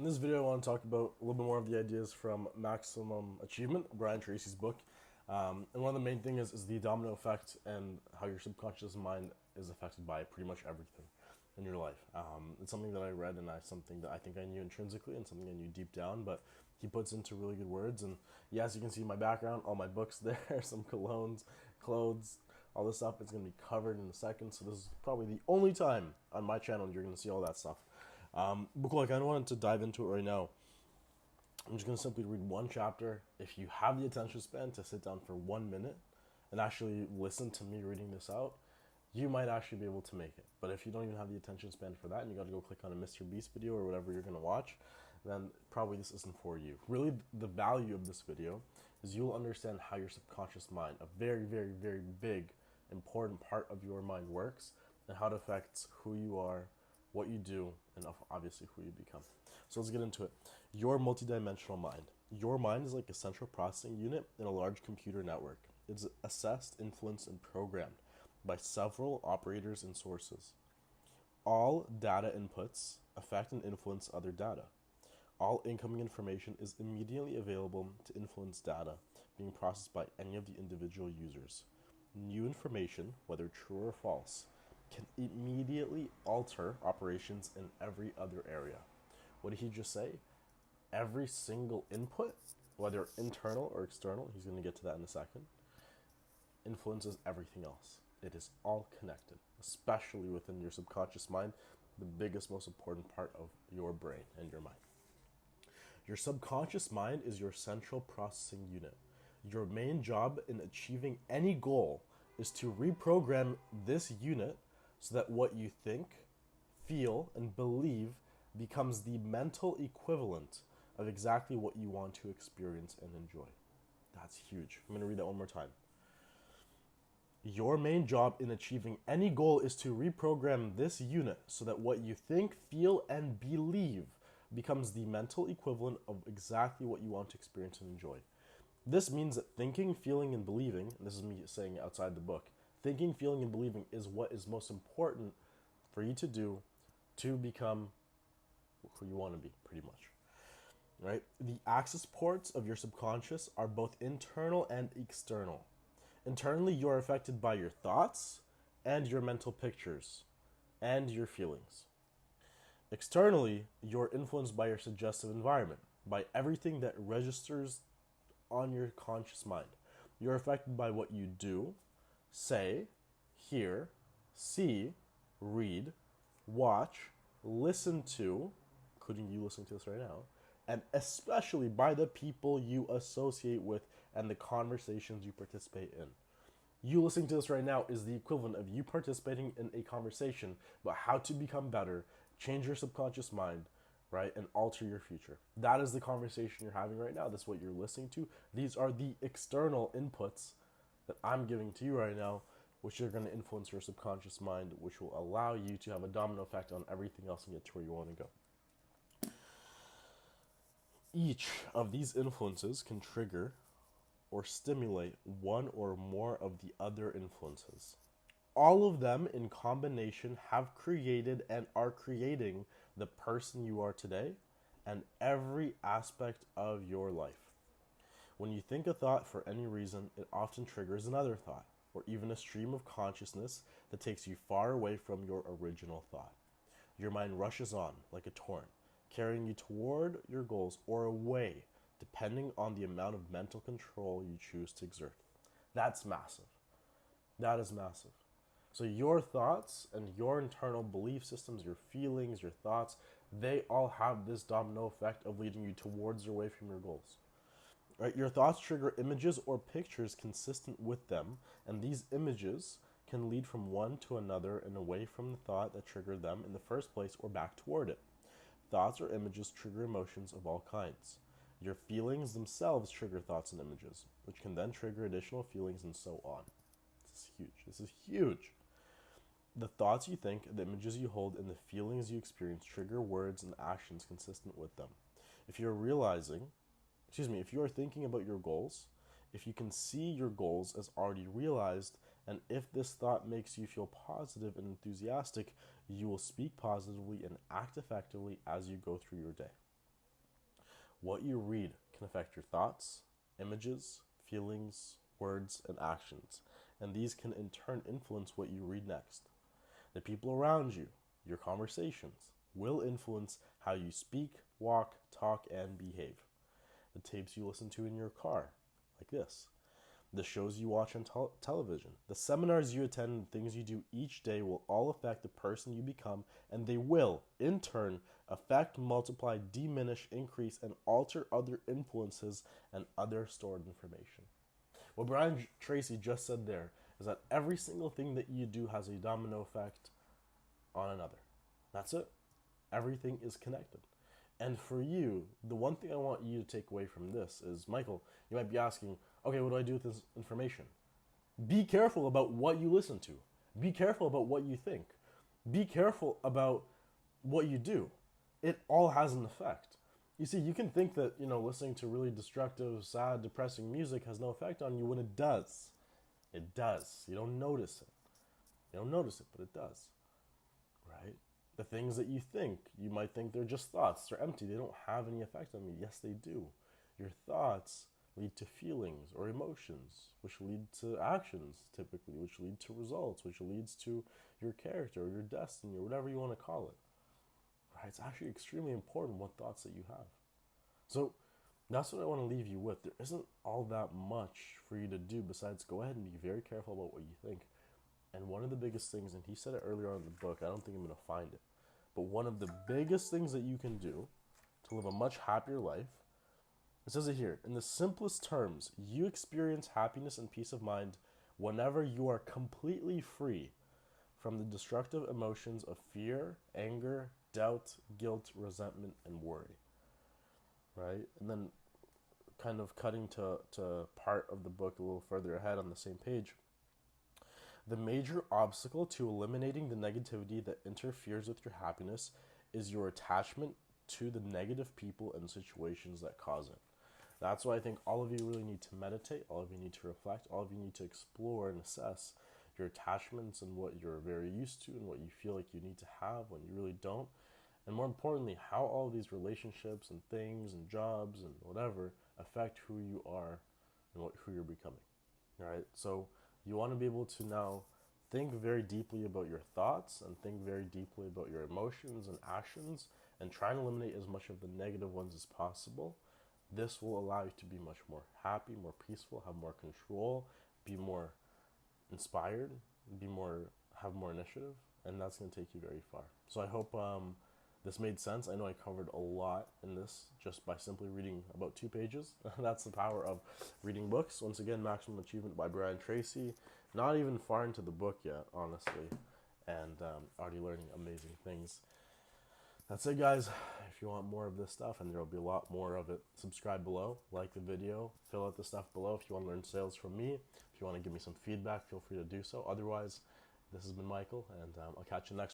In this video, I want to talk about a little bit more of the ideas from Maximum Achievement, Brian Tracy's book. And one of the main things is the domino effect and how your subconscious mind is affected by pretty much everything in your life. It's something that I read and something that I think I knew intrinsically and something I knew deep down, but he puts into really good words. And yes, you can see my background, all my books there, some colognes, clothes, all this stuff. It's going to be covered in a second. So this is probably the only time on my channel you're going to see all that stuff. But cool, I kind of wanted to dive into it right now. I'm just going to simply read one chapter. If you have the attention span to sit down for 1 minute and actually listen to me reading this out, you might actually be able to make it. But if you don't even have the attention span for that and you got to go click on a Mr. Beast video or whatever you're going to watch, then probably this isn't for you. Really, the value of this video is you'll understand how your subconscious mind, a very, very, very big, important part of your mind works, and how it affects who you are, what you do, and obviously who you become. So let's get into it. Your multidimensional mind. Your mind is like a central processing unit in a large computer network. It's assessed, influenced, and programmed by several operators and sources. All data inputs affect and influence other data. All incoming information is immediately available to influence data being processed by any of the individual users. New information, whether true or false, can immediately alter operations in every other area. What did he just say? Every single input, whether internal or external, he's going to get to that in a second, influences everything else. It is all connected, especially within your subconscious mind, the biggest, most important part of your brain and your mind. Your subconscious mind is your central processing unit. Your main job in achieving any goal is to reprogram this unit so that what you think, feel, and believe becomes the mental equivalent of exactly what you want to experience and enjoy. That's huge. I'm going to read that one more time. Your main job in achieving any goal is to reprogram this unit so that what you think, feel, and believe becomes the mental equivalent of exactly what you want to experience and enjoy. This means that thinking, feeling, and believing, and this is me saying outside the book, thinking, feeling, and believing is what is most important for you to do to become who you want to be, pretty much. Right? The access ports of your subconscious are both internal and external. Internally, you are affected by your thoughts and your mental pictures and your feelings. Externally, you're influenced by your suggestive environment, by everything that registers on your conscious mind. You're affected by what you do, say, hear, see, read, watch, listen to, including you listening to this right now, and especially by the people you associate with and the conversations you participate in. You listening to this right now is the equivalent of you participating in a conversation about how to become better, change your subconscious mind, right, and alter your future. That is the conversation you're having right now. That's what you're listening to. These are the external inputs that I'm giving to you right now, which are going to influence your subconscious mind, which will allow you to have a domino effect on everything else and get to where you want to go. Each of these influences can trigger or stimulate one or more of the other influences. All of them in combination have created and are creating the person you are today and every aspect of your life. When you think a thought for any reason, it often triggers another thought or even a stream of consciousness that takes you far away from your original thought. Your mind rushes on like a torrent, carrying you toward your goals or away, depending on the amount of mental control you choose to exert. That's massive. That is massive. So your thoughts and your internal belief systems, your feelings, your thoughts, they all have this domino effect of leading you towards or away from your goals. Right? Your thoughts trigger images or pictures consistent with them, and these images can lead from one to another and away from the thought that triggered them in the first place or back toward it. Thoughts or images trigger emotions of all kinds. Your feelings themselves trigger thoughts and images, which can then trigger additional feelings and so on. This is huge. This is huge. The thoughts you think, the images you hold, and the feelings you experience trigger words and actions consistent with them. If you are thinking about your goals, if you can see your goals as already realized, and if this thought makes you feel positive and enthusiastic, you will speak positively and act effectively as you go through your day. What you read can affect your thoughts, images, feelings, words, and actions, and these can in turn influence what you read next. The people around you, your conversations, will influence how you speak, walk, talk, and behave. The tapes you listen to in your car, like this. The shows you watch on television, the seminars you attend, and things you do each day will all affect the person you become, and they will, in turn, affect, multiply, diminish, increase, and alter other influences and other stored information. What Brian Tracy just said there is that every single thing that you do has a domino effect on another. That's it. Everything is connected. And for you, the one thing I want you to take away from this is, Michael, you might be asking, okay, what do I do with this information? Be careful about what you listen to. Be careful about what you think. Be careful about what you do. It all has an effect. You see, you can think that, listening to really destructive, sad, depressing music has no effect on you when it does. It does. You don't notice it. You don't notice it, but it does. Right? The things that you think, you might think they're just thoughts. They're empty. They don't have any effect on me. Yes, they do. Your thoughts lead to feelings or emotions, which lead to actions, typically, which lead to results, which leads to your character or your destiny or whatever you want to call it. Right? It's actually extremely important what thoughts that you have. So that's what I want to leave you with. There isn't all that much for you to do besides go ahead and be very careful about what you think. And one of the biggest things, and he said it earlier on in the book, I don't think I'm going to find it, but one of the biggest things that you can do to live a much happier life, it says it here, in the simplest terms, you experience happiness and peace of mind whenever you are completely free from the destructive emotions of fear, anger, doubt, guilt, resentment, and worry. Right? And then kind of cutting to part of the book a little further ahead on the same page, the major obstacle to eliminating the negativity that interferes with your happiness is your attachment to the negative people and situations that cause it. That's why I think all of you really need to meditate, all of you need to reflect, all of you need to explore and assess your attachments and what you're very used to and what you feel like you need to have when you really don't. And more importantly, how all of these relationships and things and jobs and whatever affect who you are and who you're becoming. All right? So you want to be able to now think very deeply about your thoughts and think very deeply about your emotions and actions and try and eliminate as much of the negative ones as possible. This will allow you to be much more happy, more peaceful, have more control, be more inspired, have more initiative, and that's going to take you very far. So I hope this made sense. I know I covered a lot in this just by simply reading about 2 pages. That's the power of reading books. Once again, Maximum Achievement by Brian Tracy. Not even far into the book yet, honestly, and already learning amazing things. That's it, guys. If you want more of this stuff, and there will be a lot more of it, subscribe below, like the video, fill out the stuff below. If you want to learn sales from me, if you want to give me some feedback, feel free to do so. Otherwise, this has been Michael, and I'll catch you next